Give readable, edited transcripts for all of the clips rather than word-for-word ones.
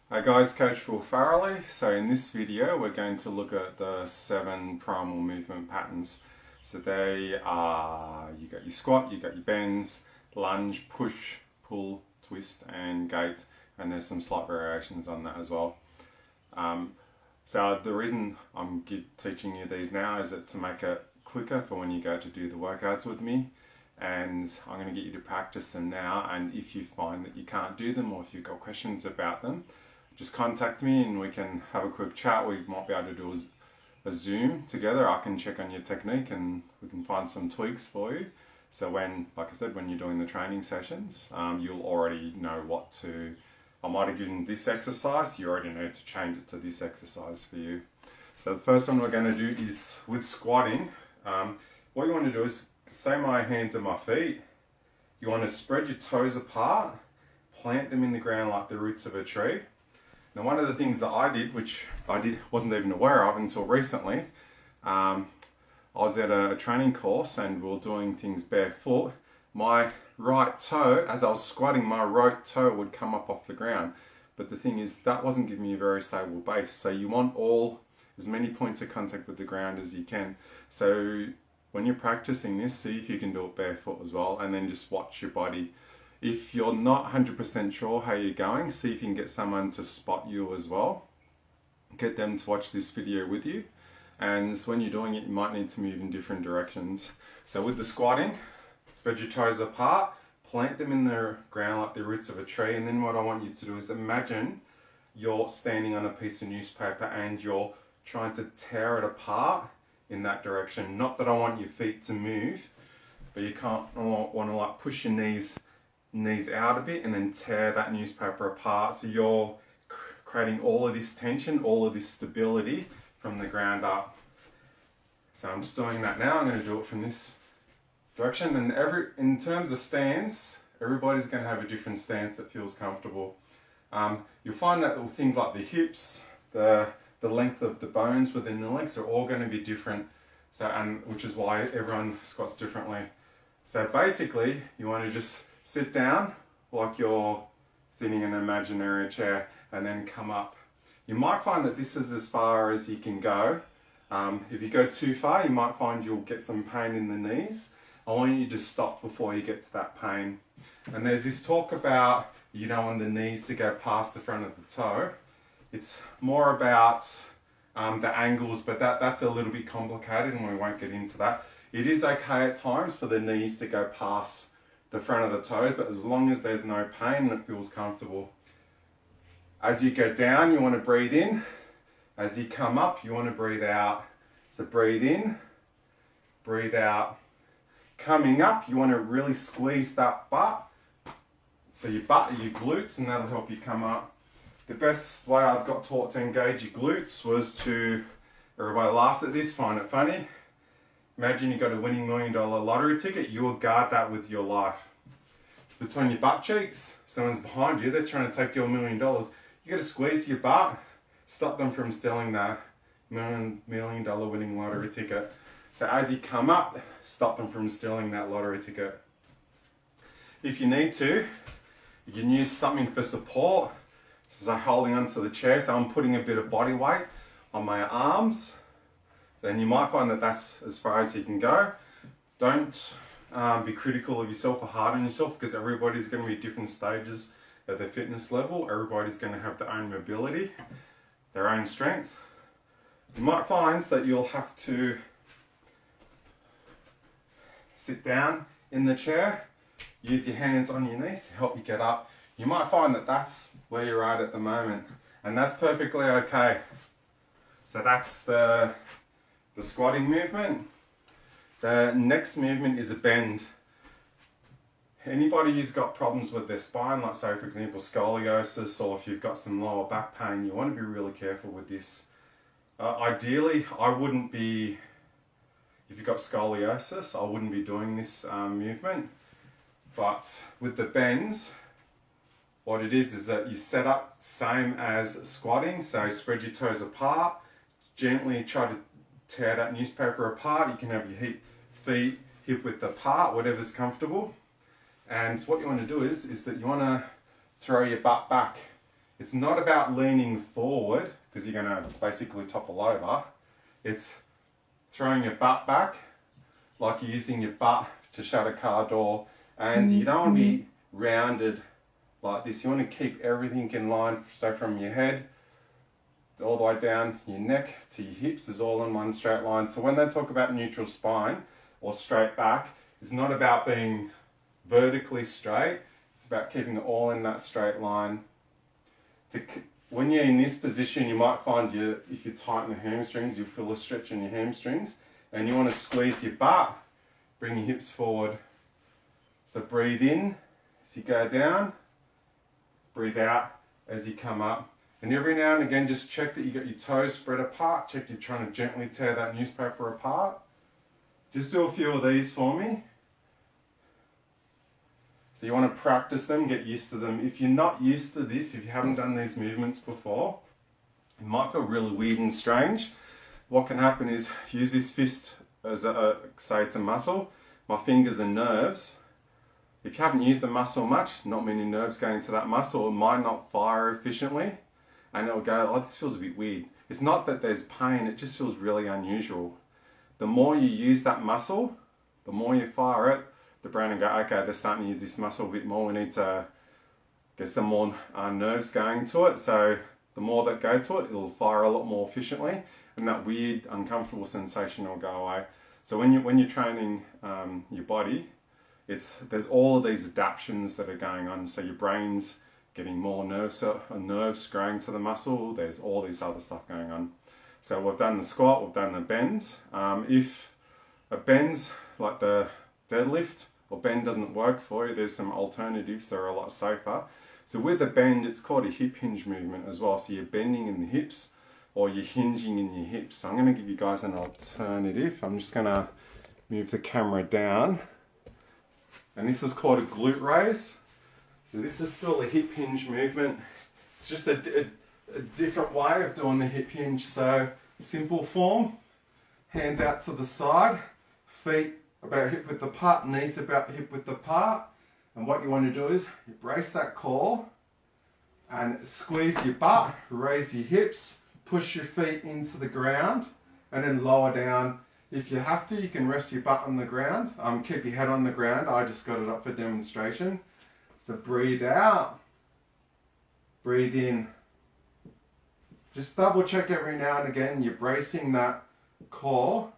Hi guys, Coach Farrelly. So in this video we're going to look at the 7 primal movement patterns. So they are, you got your squat, you got your bends, lunge, push, pull, twist and gait, and there's some slight variations on that as well. So the reason I'm teaching you these now is that to make it quicker for when you go to do the workouts with me, and I'm going to get you to practice them now, and if you find that you can't do them or if you've got questions about them, just contact me and we can have a quick chat. We might be able to do a Zoom together. I can check on your technique and we can find some tweaks for you. So when, like I said, when you're doing the training sessions, you'll already know what to, I might have given this exercise, you already know to change it to this exercise for you. So the first one we're going to do is with squatting. What you want to do is, say my hands are my feet, you want to spread your toes apart, plant them in the ground like the roots of a tree. Now one of the things that I did, which wasn't even aware of until recently, I was at a training course and we were doing things barefoot. My right toe, as I was squatting, my right toe would come up off the ground. But the thing is, that wasn't giving me a very stable base. So you want as many points of contact with the ground as you can. So when you're practicing this, see if you can do it barefoot as well, and then just watch your body. If you're not 100% sure how you're going, see if you can get someone to spot you as well. Get them to watch this video with you. And when you're doing it, you might need to move in different directions. So with the squatting, spread your toes apart, plant them in the ground like the roots of a tree. And then what I want you to do is imagine you're standing on a piece of newspaper and you're trying to tear it apart in that direction. Not that I want your feet to move, but you can't want to like push your knees out a bit and then tear that newspaper apart. So you're creating all of this tension, all of this stability from the ground up. So I'm just doing that now. I'm going to do it from this direction. And in terms of stance, everybody's going to have a different stance that feels comfortable. You'll find that things like the hips, the length of the bones within the legs are all going to be different. So, which is why everyone squats differently. So basically, you want to just sit down like you're sitting in an imaginary chair and then come up. You might find that this is as far as you can go. If you go too far, you might find you'll get some pain in the knees. I want you to stop before you get to that pain. And there's this talk about you don't want the knees to go past the front of the toe. It's more about the angles, but that's a little bit complicated and we won't get into that. It is okay at times for the knees to go past the front of the toes, but as long as there's no pain and it feels comfortable. As you go down, you want to breathe in. As you come up, you want to breathe out. So breathe in, breathe out. Coming up, you want to really squeeze that butt. So your butt are your glutes, and that'll help you come up. The best way I've got taught to engage your glutes was to, everybody laughs at this, find it funny. Imagine you got a winning $1 million lottery ticket, you will guard that with your life. Between your butt cheeks, someone's behind you, they're trying to take your $1 million. You got to squeeze your butt, stop them from stealing that $1 million winning lottery ticket. So as you come up, stop them from stealing that lottery ticket. If you need to, you can use something for support. So I'm holding onto the chair, so I'm putting a bit of body weight on my arms. Then you might find that that's as far as you can go. Don't be critical of yourself or hard on yourself, because everybody's going to be at different stages of their fitness level. Everybody's going to have their own mobility, their own strength. You might find that you'll have to sit down in the chair, use your hands on your knees to help you get up. You might find that that's where you're at the moment, and that's perfectly okay. So that's the squatting movement. The next movement is a bend. Anybody who's got problems with their spine, like say for example scoliosis, or if you've got some lower back pain, you want to be really careful with this. Ideally, if you've got scoliosis, I wouldn't be doing this movement. But with the bends, what it is that you set up same as squatting. So spread your toes apart, gently try to tear that newspaper apart. You can have your feet hip width apart, whatever's comfortable. And what you want to do is that you want to throw your butt back It's not about leaning forward because you're going to basically topple over. It's throwing your butt back like you're using your butt to shut a car door, and you don't want to be rounded like this. You want to keep everything in line, so from your head all the way down your neck to your hips is all in one straight line. So when they talk about neutral spine or straight back, it's not about being vertically straight, it's about keeping it all in that straight line. When you're in this position, you might find if you tighten the hamstrings, you'll feel a stretch in your hamstrings, and you want to squeeze your butt, bring your hips forward. So breathe in as you go down, breathe out as you come up. And every now and again, just check that you got your toes spread apart, check you're trying to gently tear that newspaper apart. Just do a few of these for me. So you want to practice them, get used to them. If you're not used to this, if you haven't done these movements before, it might feel really weird and strange. What can happen is use this fist as say it's a muscle. My fingers are nerves. If you haven't used the muscle much, not many nerves going to that muscle, it might not fire efficiently. And it'll go, oh, this feels a bit weird. It's not that there's pain, it just feels really unusual. The more you use that muscle, the more you fire it, the brain will go, okay, they're starting to use this muscle a bit more, we need to get some more nerves going to it. So the more that go to it, it'll fire a lot more efficiently, and that weird, uncomfortable sensation will go away. So when you're training your body, there's all of these adaptions that are going on. So your brain's getting more nerves growing to the muscle. There's all this other stuff going on. So we've done the squat, we've done the bends. If a bend's like the deadlift or bend doesn't work for you, there's some alternatives that are a lot safer. So with a bend, it's called a hip hinge movement as well. So you're bending in the hips or you're hinging in your hips. So I'm going to give you guys an alternative. I'm just going to move the camera down. And this is called a glute raise. So this is still a hip hinge movement. It's just a different way of doing the hip hinge. So simple form, hands out to the side, feet about hip width apart, knees about hip width apart. And what you want to do is you brace that core and squeeze your butt, raise your hips, push your feet into the ground, and then lower down. If you have to, you can rest your butt on the ground. Keep your head on the ground. I just got it up for demonstration. So breathe out, breathe in. Just double check every now and again you're bracing that core.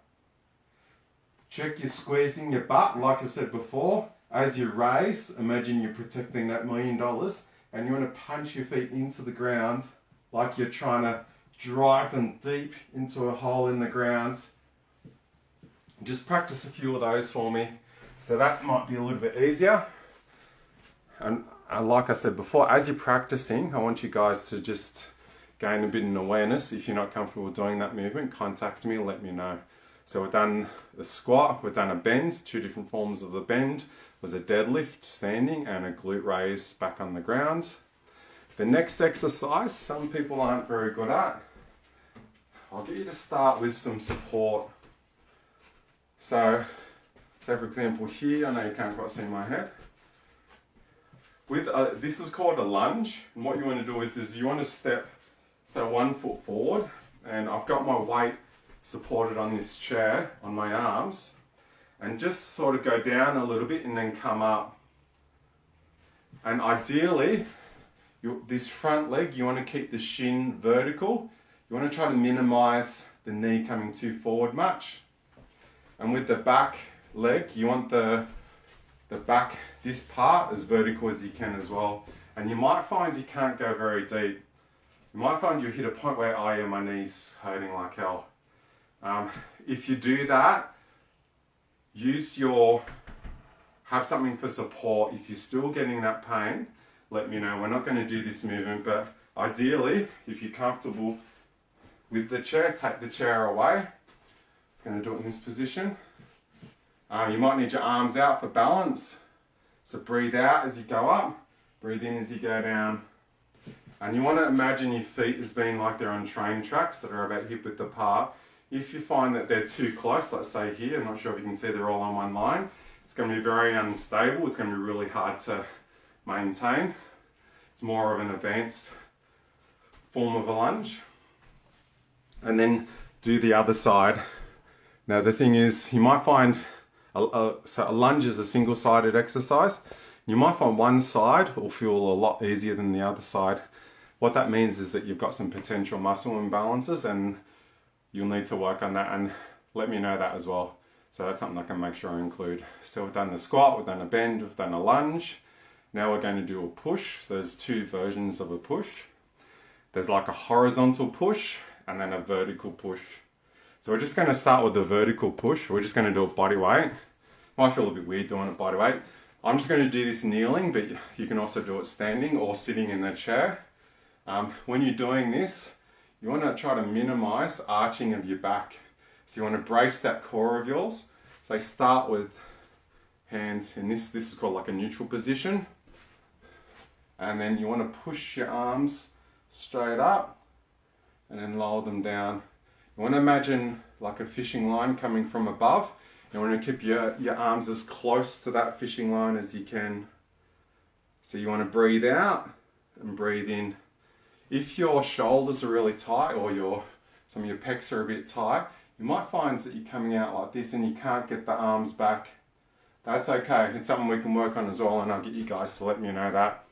Check you're squeezing your butt, like I said before. As you raise, imagine you're protecting that $1 million, and you want to punch your feet into the ground like you're trying to drive them deep into a hole in the ground. Just practice a few of those for me. So that might be a little bit easier. And like I said before, as you're practicing, I want you guys to just gain a bit of awareness. If you're not comfortable doing that movement, contact me, let me know. So we've done a squat, we've done a bend, 2 different forms of the bend. Was a deadlift, standing, and a glute raise back on the ground. The next exercise, some people aren't very good at. I'll get you to start with some support. So, say for example here, I know you can't quite see my head. This is called a lunge, and what you want to do is you want to step, so 1 foot forward, and I've got my weight supported on this chair, on my arms, and just sort of go down a little bit and then come up. And ideally, this front leg, you want to keep the shin vertical. You want to try to minimize the knee coming too forward much. And with the back leg, you want the back, this part, as vertical as you can as well. And you might find you can't go very deep. You might find you hit a point where, oh yeah, my knee's hurting like hell. If you do that, have something for support. If you're still getting that pain, let me know. We're not going to do this movement, but ideally, if you're comfortable with the chair, take the chair away. It's going to do it in this position. You might need your arms out for balance. So breathe out as you go up, breathe in as you go down. And you want to imagine your feet as being like they're on train tracks that are about hip width apart. If you find that they're too close, let's say here, I'm not sure if you can see they're all on one line, it's going to be very unstable. It's going to be really hard to maintain. It's more of an advanced form of a lunge. And then do the other side. Now the thing is, you might find, so a lunge is a single-sided exercise. You might find one side will feel a lot easier than the other side. What that means is that you've got some potential muscle imbalances and you'll need to work on that, and let me know that as well. So that's something I can make sure I include. So we've done the squat, we've done a bend, we've done a lunge. Now we're going to do a push. So there's two versions of a push. There's like a horizontal push and then a vertical push. So we're just going to start with the vertical push. We're just going to do it body weight. Might feel a bit weird doing it body weight. I'm just going to do this kneeling, but you can also do it standing or sitting in the chair. When you're doing this, you want to try to minimize arching of your back. So you want to brace that core of yours. So start with hands in this is called like a neutral position. And then you want to push your arms straight up and then lower them down. You want to imagine like a fishing line coming from above. You want to keep your arms as close to that fishing line as you can. So you want to breathe out and breathe in. If your shoulders are really tight or some of your pecs are a bit tight, you might find that you're coming out like this and you can't get the arms back. That's okay. It's something we can work on as well, and I'll get you guys to let me know that.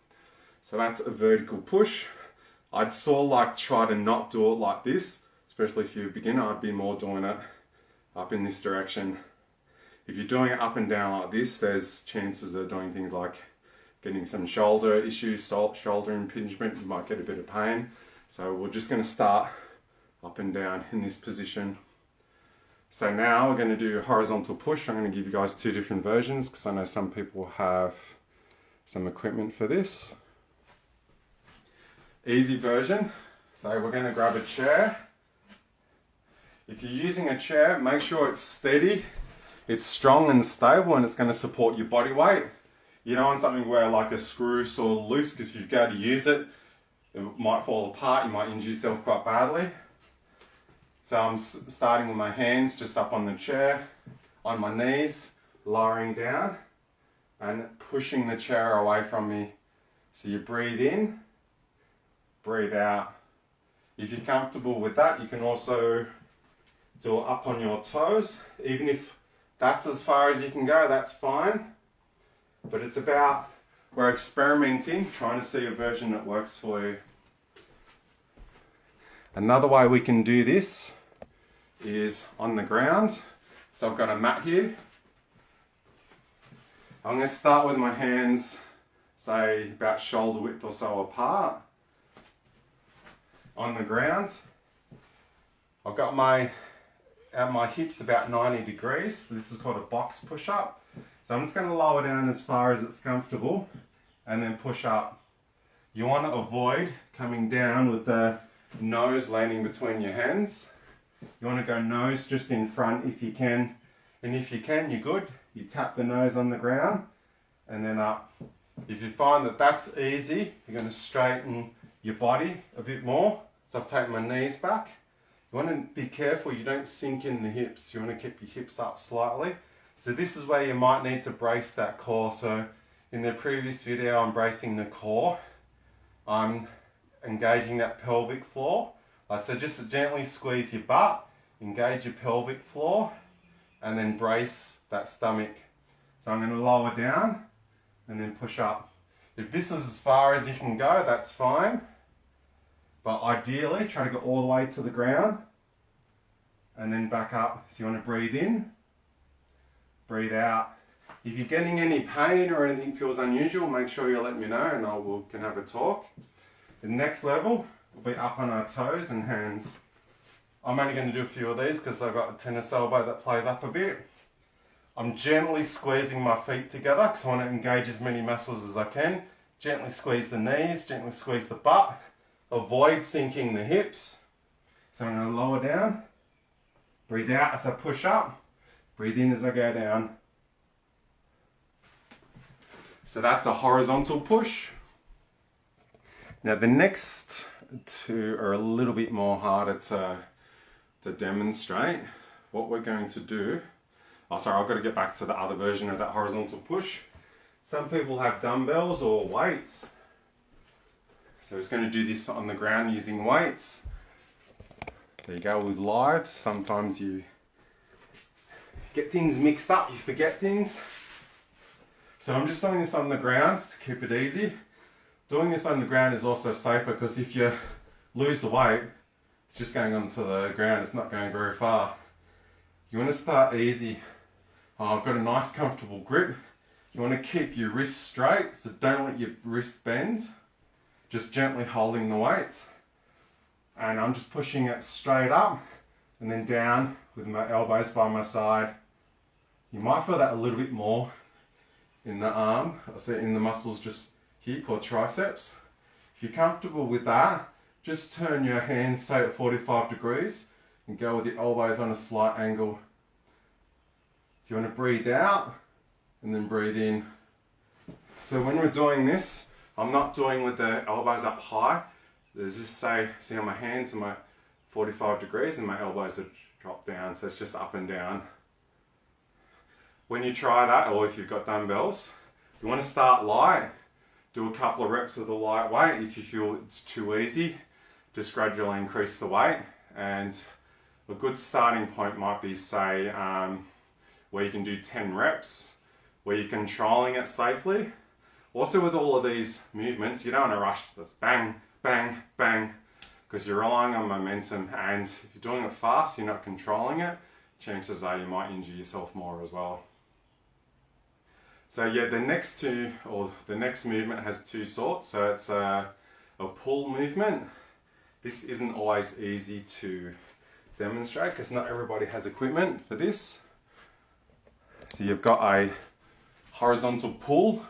So that's a vertical push. I'd sort of like try to not do it like this, especially if you're a beginner. I'd be more doing it up in this direction. If you're doing it up and down like this, there's chances of doing things like getting some shoulder issues, shoulder impingement. You might get a bit of pain. So we're just going to start up and down in this position. So now we're going to do a horizontal push. I'm going to give you guys two different versions because I know some people have some equipment for this. Easy version. So we're going to grab a chair. If you're using a chair, make sure it's steady, it's strong and stable, and it's going to support your body weight. You don't want something where like a screw sort of loose, because if you go to use it, it might fall apart, you might injure yourself quite badly. So I'm starting with my hands just up on the chair, on my knees, lowering down and pushing the chair away from me. So you breathe in, breathe out. If you're comfortable with that, you can also do it up on your toes. Even if that's as far as you can go, that's fine. But it's about, we're experimenting, trying to see a version that works for you. Another way we can do this is on the ground. So I've got a mat here. I'm going to start with my hands, say about shoulder width or so apart. On the ground. I've got my hips about 90 degrees. So this is called a box push-up. So I'm just going to lower down as far as it's comfortable and then push up. You want to avoid coming down with the nose landing between your hands. You want to go nose just in front if you can. And if you can, you're good. You tap the nose on the ground and then up. If you find that that's easy, you're going to straighten your body a bit more. So I've taken my knees back. You want to be careful you don't sink in the hips. You want to keep your hips up slightly. So this is where you might need to brace that core. So in the previous video, I'm bracing the core. I'm engaging that pelvic floor. So just gently squeeze your butt, engage your pelvic floor, and then brace that stomach. So I'm going to lower down and then push up. If this is as far as you can go, that's fine. But ideally, try to go all the way to the ground and then back up. So you want to breathe in, breathe out. If you're getting any pain or anything feels unusual, make sure you let me know and we can have a talk. The next level will be up on our toes and hands. I'm only going to do a few of these because I've got a tennis elbow that plays up a bit. I'm gently squeezing my feet together because I want to engage as many muscles as I can. Gently squeeze the knees, gently squeeze the butt. Avoid sinking the hips. So I'm going to lower down. Breathe out as I push up. Breathe in as I go down. So that's a horizontal push. Now the next two are a little bit more harder to demonstrate. What we're going to do, I've got to get back to the other version of that horizontal push. Some people have dumbbells or weights. So we're just going to do this on the ground using weights. There you go with live. Sometimes you get things mixed up, you forget things. So I'm just doing this on the ground to keep it easy. Doing this on the ground is also safer because if you lose the weight, it's just going onto the ground, it's not going very far. You want to start easy. I've got a nice comfortable grip. You want to keep your wrists straight, so don't let your wrist bend. Just gently holding the weight. And I'm just pushing it straight up and then down with my elbows by my side. You might feel that a little bit more in the arm, so in the muscles just here called triceps. If you're comfortable with that, just turn your hands, say at 45 degrees, and go with your elbows on a slight angle. So you want to breathe out and then breathe in. So when we're doing this, I'm not doing with the elbows up high. There's just see on my hands and my 45 degrees and my elbows are dropped down, so it's just up and down. When you try that, or if you've got dumbbells, you want to start light. Do a couple of reps of the light weight. If you feel it's too easy, just gradually increase the weight. And a good starting point might be, say, where you can do 10 reps, where you're controlling it safely. Also with all of these movements, you don't want to rush. That's bang, bang, bang, because you're relying on momentum. And if you're doing it fast, you're not controlling it, chances are you might injure yourself more as well. So yeah, the next movement has two sorts. So it's a pull movement. This isn't always easy to demonstrate because not everybody has equipment for this. So you've got a horizontal pull,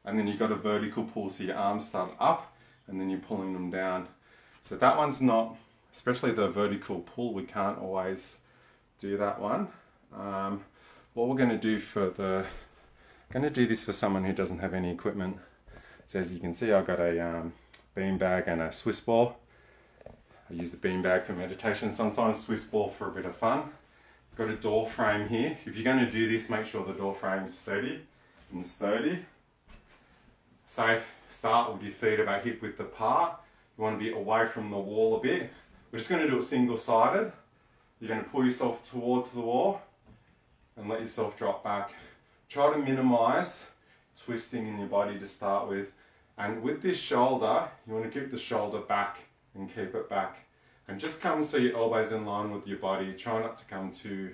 and then you've got a vertical pull, so your arms start up and then you're pulling them down. So that one's not, especially the vertical pull, we can't always do that one. What we're going to do this for someone who doesn't have any equipment. So as you can see, I've got a bean bag and a Swiss ball. I use the bean bag for meditation sometimes, Swiss ball for a bit of fun. I've got a door frame here. If you're going to do this, make sure the door frame is steady and sturdy. So start with your feet about hip width apart. You want to be away from the wall a bit. We're just going to do it single-sided. You're going to pull yourself towards the wall and let yourself drop back. Try to minimize twisting in your body to start with. And with this shoulder, you want to keep the shoulder back and keep it back. And just come so your elbows in line with your body. Try not to come too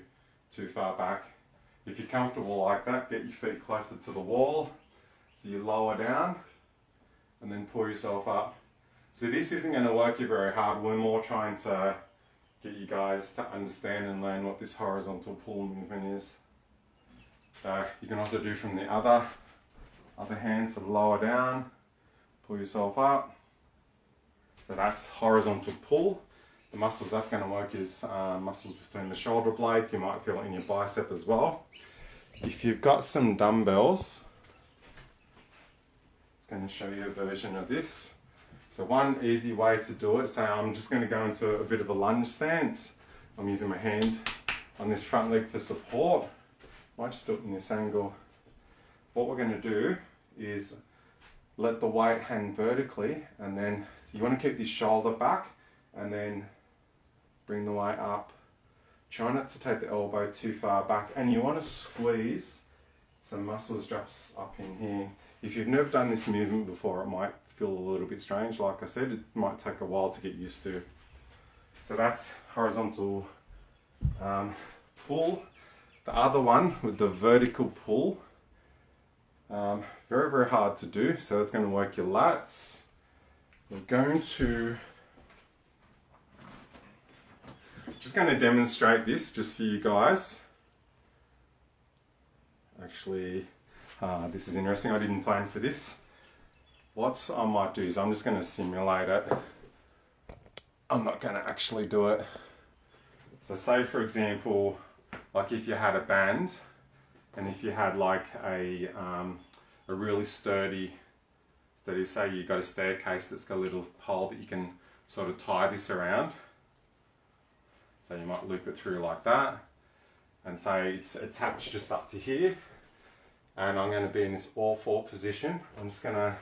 far back. If you're comfortable like that, get your feet closer to the wall. So you lower down and then pull yourself up. So this isn't going to work you very hard. We're more trying to get you guys to understand and learn what this horizontal pull movement is. So you can also do from the other hand, so lower down, pull yourself up. So that's horizontal pull. The muscles that's going to work is muscles between the shoulder blades. You might feel it in your bicep as well. If you've got some dumbbells, it's going to show you a version of this. So one easy way to do it, so I'm just going to go into a bit of a lunge stance. I'm using my hand on this front leg for support. Might just do it in this angle. What we're going to do is let the weight hang vertically, and then so you want to keep this shoulder back and then bring the weight up. Try not to take the elbow too far back, and you want to squeeze some muscles drops up in here. If you've never done this movement before, it might feel a little bit strange. Like I said, it might take a while to get used to. So that's horizontal pull. The other one with the vertical pull, very, very hard to do. So that's going to work your lats. We're just going to demonstrate this just for you guys. Actually, this is interesting. I didn't plan for this. What I might do is I'm just going to simulate it. I'm not going to actually do it. So say for example, like if you had a band, and if you had like a really sturdy, say you've got a staircase that's got a little hole that you can sort of tie this around. So you might loop it through like that, and say it's attached just up to here. And I'm going to be in this all-four position. I'm just going to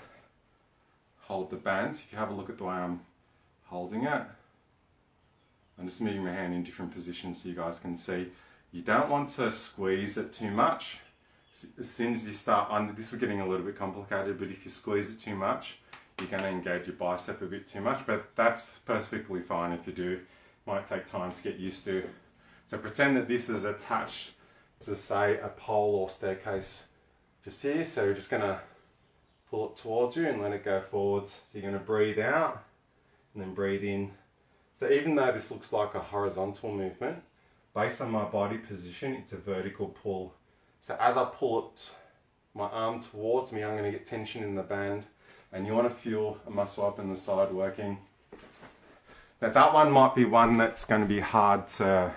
hold the bands. If you have a look at the way I'm holding it, I'm just moving my hand in different positions so you guys can see. You don't want to squeeze it too much. As soon as you start under, this is getting a little bit complicated, but if you squeeze it too much, you're going to engage your bicep a bit too much, but that's perfectly fine if you do. Might take time to get used to. So pretend that this is attached to, say, a pole or staircase just here. So you're just going to pull it towards you and let it go forwards. So you're going to breathe out and then breathe in. So even though this looks like a horizontal movement, based on my body position, it's a vertical pull. So as I pull it, my arm towards me, I'm going to get tension in the band, and you want to feel a muscle up in the side working. Now that one might be one that's going to be hard to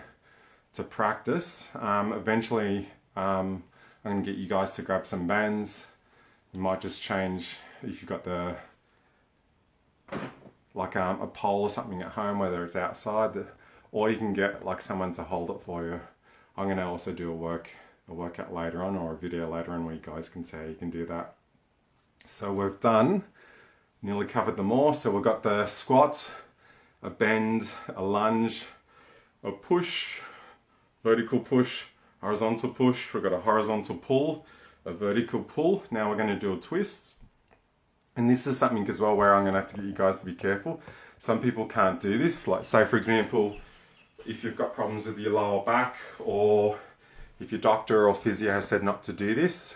practice. Eventually, I'm going to get you guys to grab some bands. You might just change if you've got the like a pole or something at home, whether it's outside, or you can get like someone to hold it for you. I'm going to also do a workout later on, or a video later on, where you guys can see how you can do that. So we've done, nearly covered them all. So we've got the squat, a bend, a lunge, a push, vertical push, horizontal push. We've got a horizontal pull, a vertical pull. Now we're going to do a twist. And this is something as well where I'm going to have to get you guys to be careful. Some people can't do this. Like, say for example, if you've got problems with your lower back, or if your doctor or physio has said not to do this,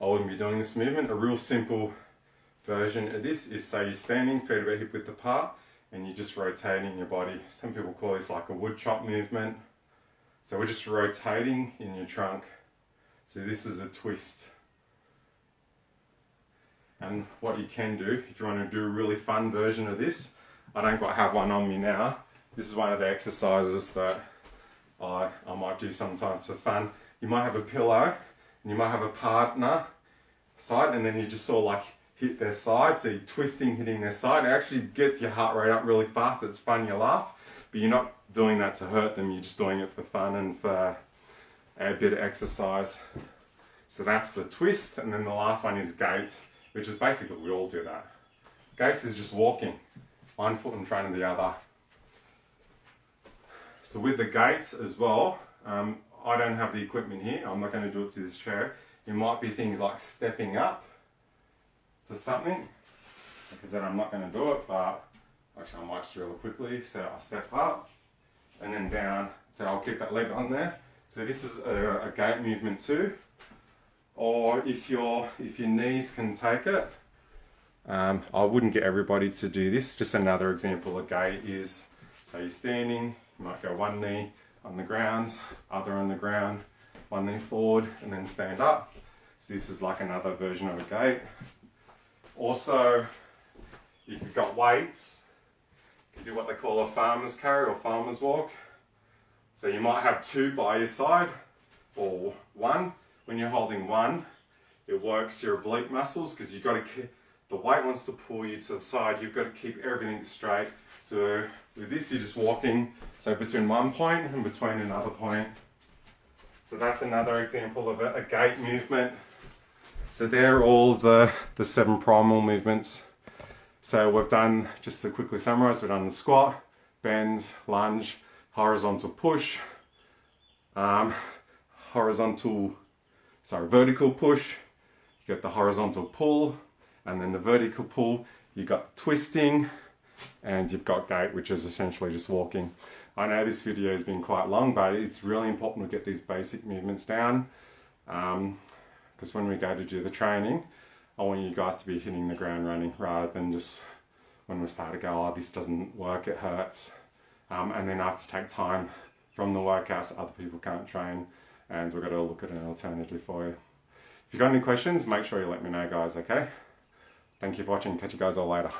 I wouldn't be doing this movement. A real simple version of this is, say you're standing, feet about hip width apart, and you're just rotating your body. Some people call this like a wood chop movement. So we're just rotating in your trunk. So this is a twist. And what you can do, if you want to do a really fun version of this, I don't quite have one on me now. This is one of the exercises that I might do sometimes for fun. You might have a pillow, and you might have a partner side, and then you just sort of like hit their side. So you're twisting, hitting their side. It actually gets your heart rate up really fast. It's fun, you laugh, but you're not doing that to hurt them. You're just doing it for fun and for a bit of exercise. So that's the twist. And then the last one is gait, which is basically, we all do that. Gait is just walking, one foot in front of the other. So with the gait as well, I don't have the equipment here. I'm not going to do it to this chair. It might be things like stepping up to something, because then I'm not going to do it, but actually I might just really quickly. So I step up and then down. So I'll keep that leg on there. So this is a gait movement too. Or if your knees can take it, I wouldn't get everybody to do this. Just another example of gait is, so you're standing, you might go one knee on the ground, other on the ground, one knee forward, and then stand up. So this is like another version of a gait. Also, if you've got weights, you do what they call a farmer's carry or farmer's walk. So you might have two by your side, or one. When you're holding one, it works your oblique muscles, because you've got to keep, the weight wants to pull you to the side. You've got to keep everything straight. So with this, you're just walking, so between one point and between another point. So that's another example of a gait movement. So they're all the 7 primal movements. So we've done, just to quickly summarize, we've done the squat, bends, lunge, horizontal push, vertical push, you got the horizontal pull, and then the vertical pull, you got twisting, and you've got gait, which is essentially just walking. I know this video has been quite long, but it's really important to get these basic movements down, because when we go to do the training, I want you guys to be hitting the ground running, rather than just when we start to go, oh, this doesn't work, it hurts, and then I have to take time from the workouts, other people can't train, and we've got to look at an alternative for you. If you've got any questions, make sure you let me know, guys, okay? Thank you for watching. Catch you guys all later.